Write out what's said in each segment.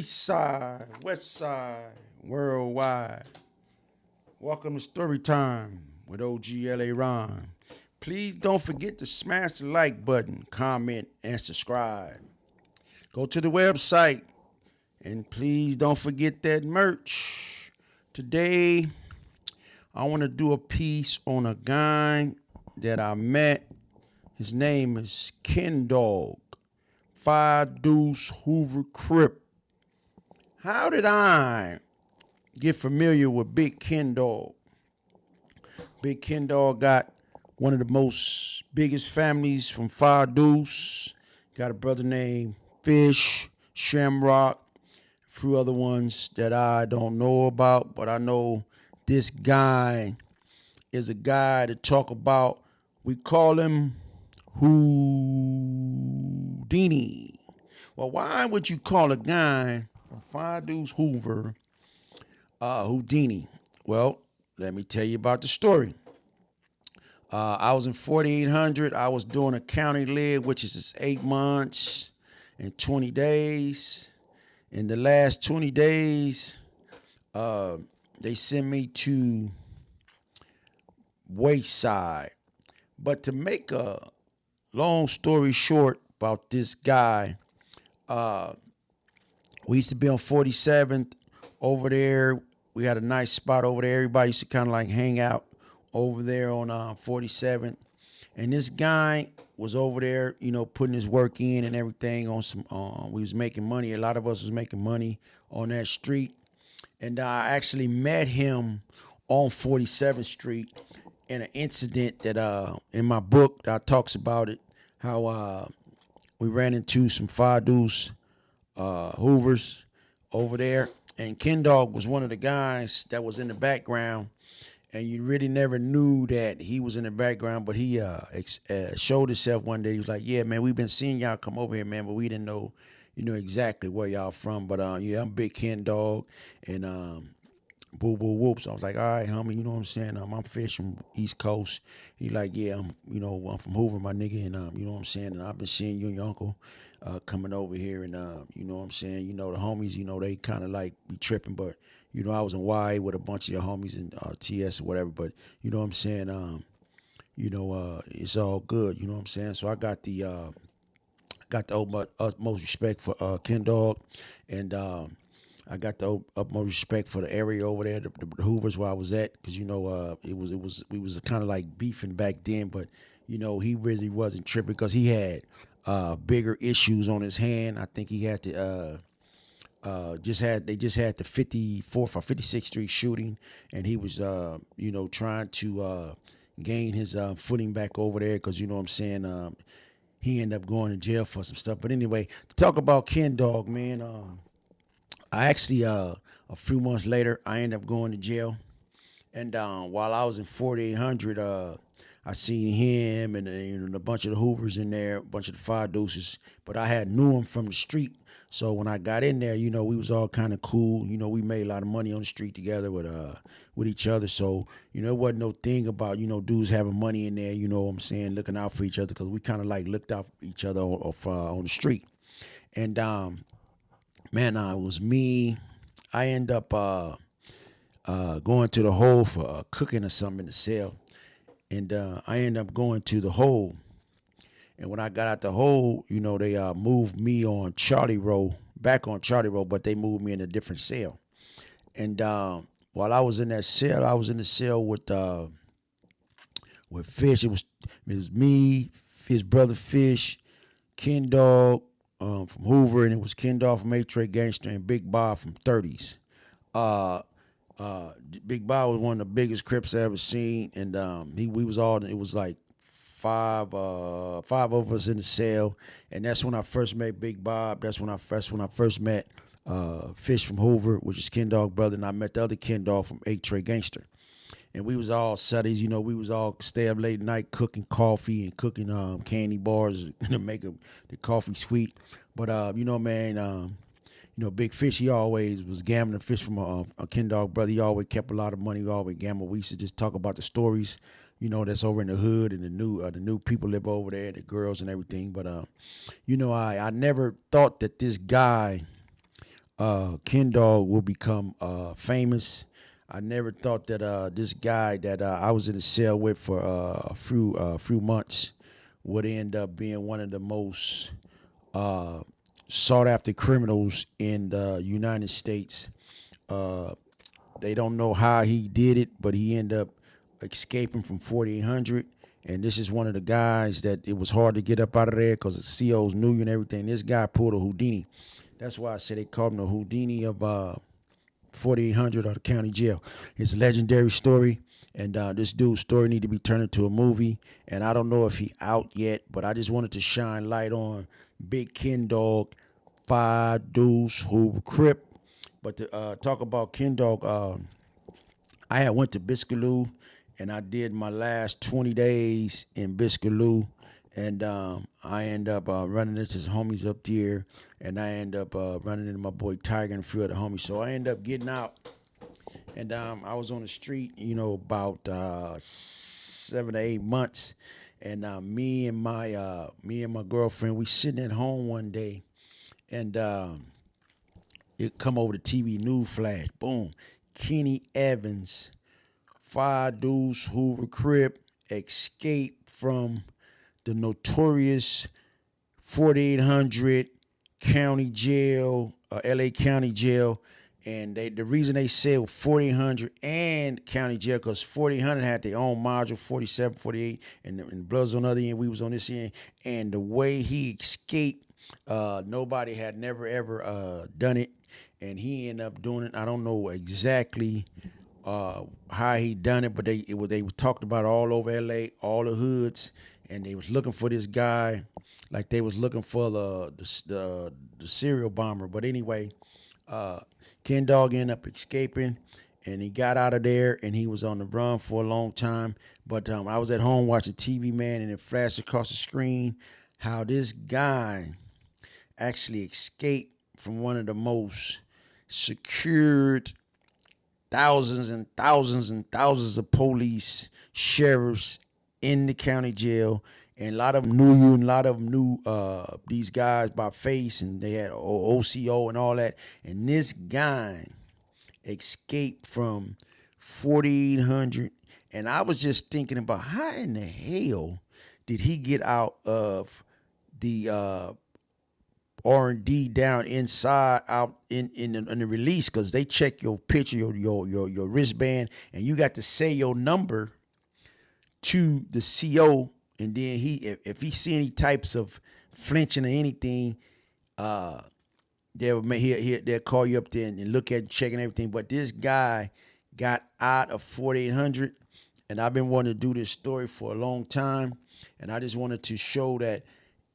East side, west side, worldwide. Welcome to Story Time with OG LA Ron. Please don't forget to smash the like button, comment, and subscribe. Go to the website and please don't forget that merch. Today, I want to do a piece on a guy that I met. His name is Ken Dogg, 5 Deuce Hoover Crip. How did I get familiar with Big Ken Dogg? Big Ken Dogg got one of the most biggest families from 5 Deuce. Got a brother named Fish, Shamrock, a few other ones that I don't know about, but I know this guy is a guy to talk about. We call him Houdini. Well, why would you call a guy from 5 Deuce Hoover Houdini? Well, let me tell you about the story. I was in 4800. I was doing a county leg, which is 8 months and 20 days. In the last 20 days, they sent me to Wayside. But to make a long story short about this guy, we used to be on 47th over there. We had a nice spot over there. Everybody used to kind of like hang out over there on 47th. And this guy was over there, putting his work in and everything on some, we was making money. A lot of us was making money on that street. And I actually met him on 47th Street in an incident that in my book that talks about it, how we ran into some 5 Deuce Hoovers over there. And Ken Dogg was one of the guys that was in the background. And you really never knew that he was in the background, but he showed himself one day. He was like, yeah, man, we've been seeing y'all come over here, man, but we didn't know, exactly where y'all from. But, yeah, I'm Big Ken Dogg and boo, boo, whoop. So I was like, all right, homie, you know what I'm saying? I'm Fish from East Coast. He like, yeah, I'm from Hoover, my nigga, and, you know what I'm saying? And I've been seeing you and your uncle coming over here, and, you know what I'm saying? The homies, they kind of like be tripping, but, I was in YA with a bunch of your homies in TS or whatever, but you know what I'm saying? It's all good. You know what I'm saying? So I got the utmost respect for Ken Dogg, and I got the utmost respect for the area over there, the Hoovers where I was at, because we was kind of like beefing back then, but he really wasn't tripping because he had bigger issues on his hand. I think he had to. They just had the 54th or 56th Street shooting, and he was trying to gain his footing back over there because you know what I'm saying, he ended up going to jail for some stuff. But anyway, to talk about Ken Dogg, man, I actually a few months later I ended up going to jail, and while I was in 4800, I seen him and a bunch of the Hoovers in there, a bunch of the 5 Deuces, but I had knew him from the street. So when I got in there, we was all kind of cool. We made a lot of money on the street together with each other. So, it wasn't no thing about, dudes having money in there, you know what I'm saying, looking out for each other, because we kind of like looked out for each other on the street. And, man, it was me. I end up going to the hole for cooking or something in the cell. And I end up going to the hole. And when I got out the hole, they moved me on Charlie Row, back on Charlie Row, but they moved me in a different cell. And while I was in that cell, I was in the cell with Fish. It was me, his brother Fish, Ken Dogg from Hoover, and it was Ken Dogg from A-Tray Gangster, and Big Bob from 30s. Big Bob was one of the biggest Crips I ever seen, and we was all, it was like five of us in the cell, and that's when I first met Big Bob. That's when I first met Fish from Hoover, which is Ken Dogg brother, and I met the other Ken Dogg from 8-Tray Gangster. And we was all studies, we was all stay up late at night cooking coffee and cooking candy bars to make the coffee sweet. But man, Big Fish, he always was gambling. Fish from a Ken Dogg brother, he always kept a lot of money. We always gambled. We used to just talk about the stories, that's over in the hood, and the new people live over there, the girls and everything. But I never thought that this guy Ken Dogg will become famous. I never thought that this guy that I was in a cell with for a few months would end up being one of the most uh, sought after criminals in the United States. Uh, they don't know how he did it, but he ended up escaping from 4800. And this is one of the guys that it was hard to get up out of there because the COs knew you and everything. This guy pulled a Houdini. That's why I say they called him the Houdini of 4800 or the county jail. It's a legendary story, and this dude's story need to be turned into a movie. And I don't know if he out yet, but I just wanted to shine light on Big Ken Dogg, Five Deuce, Hoover Crip. But to talk about Ken Dogg, I had went to Biscaloo, and I did my last 20 days in Biscaloo, and I end up running into his homies up there, and I end up running into my boy Tiger and a few other homies. So I end up getting out, and I was on the street, about 7 to 8 months, and me and my girlfriend, we sitting at home one day, and it come over the TV news flash, boom, Kenny Evans, five dudes Hoover Crip escaped from the Notorious 4800 county jail, LA County Jail. And the reason they said 4800 and county jail, because 4800 had their own module, 47, 48, and Bloods on the other end, we was on this end. And the way he escaped, nobody had never ever done it. And he ended up doing it. I don't know exactly how he done it, but they talked about it all over LA, all the hoods, and they was looking for this guy, like they was looking for the serial bomber. But anyway, Ken Dogg ended up escaping, and he got out of there, and he was on the run for a long time. But I was at home watching TV, man, and it flashed across the screen how this guy actually escaped from one of the most secured thousands and thousands and thousands of police, sheriffs in the county jail. And a lot of them knew you, and a lot of them knew these guys by face, and they had OCO and all that. And this guy escaped from 4800. And I was just thinking about how in the hell did he get out of the R&D down inside out in the release, because they check your picture, your wristband, and you got to say your number to the CO, and then if he see any types of flinching or anything, they'll call you up there and look at checking everything. But this guy got out of 4800, and I've been wanting to do this story for a long time, and I just wanted to show that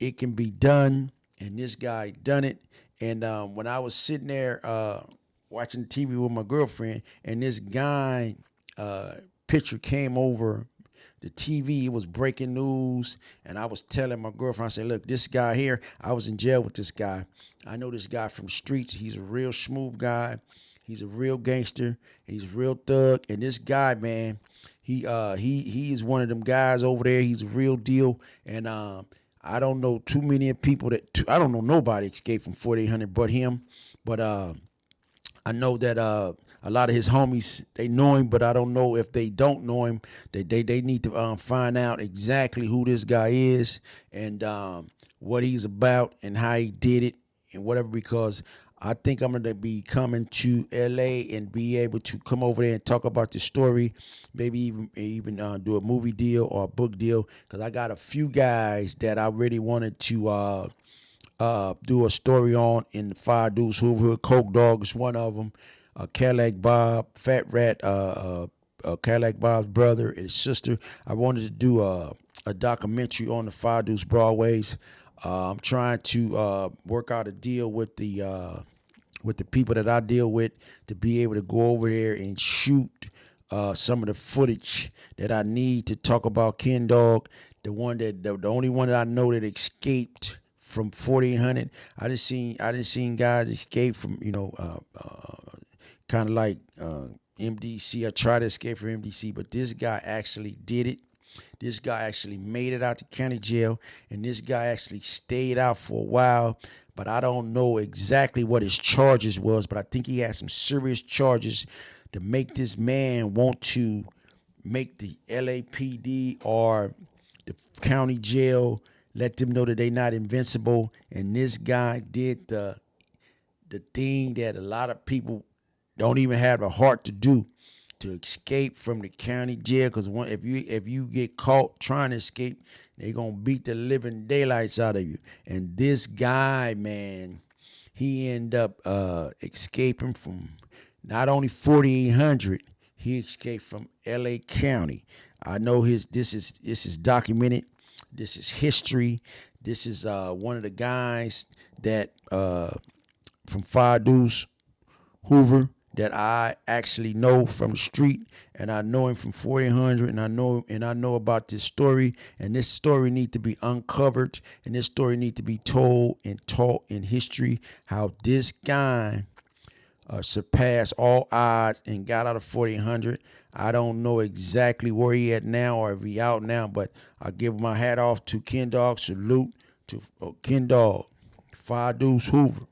it can be done. And this guy done it. And when I was sitting there watching TV with my girlfriend, and this guy picture came over the TV, it was breaking news. And I was telling my girlfriend, I said, look, this guy here, I was in jail with this guy. I know this guy from streets. He's a real smooth guy. He's a real gangster. He's a real thug. And this guy, man, he is one of them guys over there. He's a real deal. And I don't know too many people I don't know nobody escaped from 4800 but him. But I know that a lot of his homies, they know him, but I don't know if they don't know him. They need to find out exactly who this guy is, and what he's about and how he did it and whatever, because I think I'm going to be coming to LA and be able to come over there and talk about the story, maybe even do a movie deal or a book deal, because I got a few guys that I really wanted to do a story on in the Five Deuce Hoover. Coke Dog is one of them. Cadillac Bob, Fat Rat, Cadillac Bob's brother and his sister. I wanted to do a documentary on the Five Deuce Broadways. I'm trying to work out a deal with the people that I deal with to be able to go over there and shoot some of the footage that I need to talk about Ken Dogg, the only one that I know that escaped from 4800. I just seen guys escape from kind of like MDC. I tried to escape from MDC, but this guy actually did it. This guy actually made it out to county jail, and this guy actually stayed out for a while. But I don't know exactly what his charges was, but I think he had some serious charges to make this man want to make the LAPD or the county jail let them know that they not invincible. And this guy did the thing that a lot of people don't even have the heart to do, to escape from the county jail. Because if you get caught trying to escape, they're gonna beat the living daylights out of you. And this guy, man, he ended up escaping from not only 4800, he escaped from LA County. I know this is documented. This is history. This is one of the guys that from Fire Deuce Hoover that I actually know from the street, and I know him from 4800, and I know about this story, and this story need to be uncovered, and this story need to be told and taught in history, how this guy surpassed all odds and got out of 4800. I don't know exactly where he at now or if he out now, but I give my hat off to Ken Dogg. Salute to Ken Dogg, Fire Deuce Hoover.